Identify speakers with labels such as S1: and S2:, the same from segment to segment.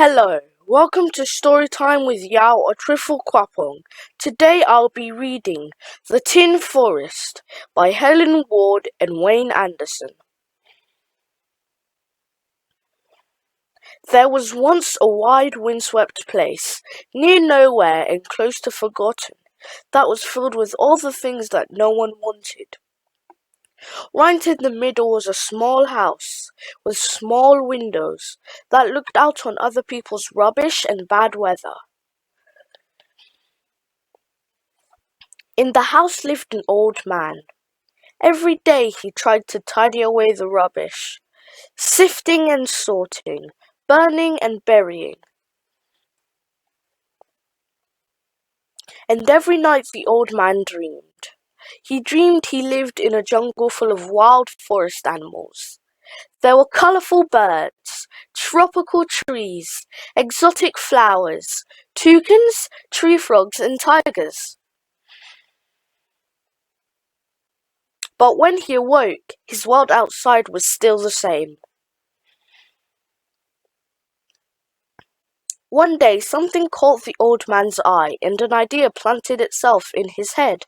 S1: Hello, welcome to Storytime with Yao or Trifle Kwapong. Today I'll be reading The Tin Forest by Helen Ward and Wayne Anderson. There was once a wide windswept place, near nowhere and close to forgotten, that was filled with all the things that no one wanted. Right in the middle was a small house, with small windows, that looked out on other people's rubbish and bad weather. In the house lived an old man. Every day he tried to tidy away the rubbish, sifting and sorting, burning and burying. And every night the old man dreamed. He dreamed he lived in a jungle full of wild forest animals. There were colorful birds, tropical trees, exotic flowers, toucans, tree frogs, and tigers. But when he awoke, his world outside was still the same. One day something caught the old man's eye, and an idea planted itself in his head.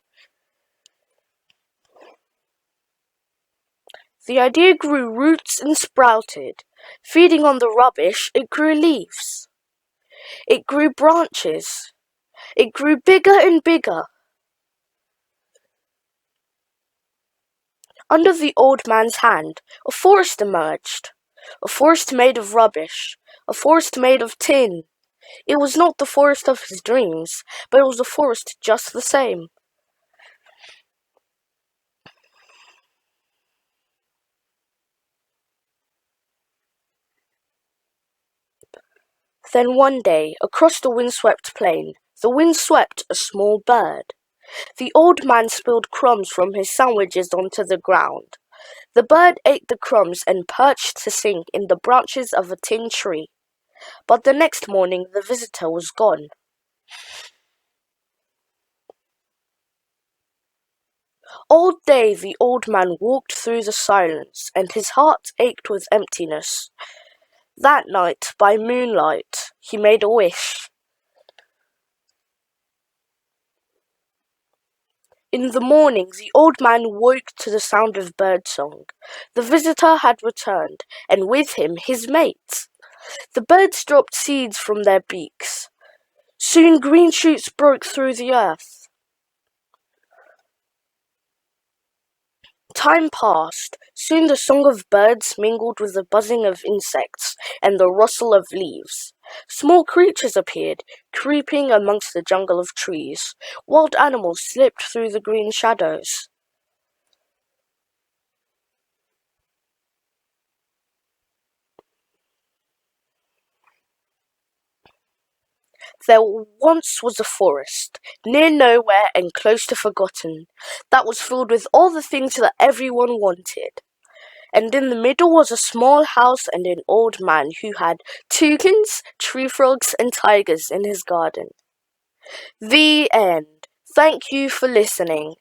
S1: The idea grew roots and sprouted. Feeding on the rubbish, it grew leaves. It grew branches. It grew bigger and bigger. Under the old man's hand, a forest emerged. A forest made of rubbish. A forest made of tin. It was not the forest of his dreams, but it was a forest just the same. Then one day, across the windswept plain, the wind swept a small bird. The old man spilled crumbs from his sandwiches onto the ground. The bird ate the crumbs and perched to sing in the branches of a tin tree. But the next morning the visitor was gone. All day the old man walked through the silence, and his heart ached with emptiness. That night, by moonlight, he made a wish. In the morning, the old man woke to the sound of birdsong. The visitor had returned, and with him his mate. The birds dropped seeds from their beaks. Soon green shoots broke through the earth. Time passed. Soon the song of birds mingled with the buzzing of insects and the rustle of leaves. Small creatures appeared, creeping amongst the jungle of trees. Wild animals slipped through the green shadows. There once was a forest, near nowhere and close to forgotten, that was filled with all the things that everyone wanted. And in the middle was a small house and an old man who had toucans, tree frogs, and tigers in his garden. The end. Thank you for listening.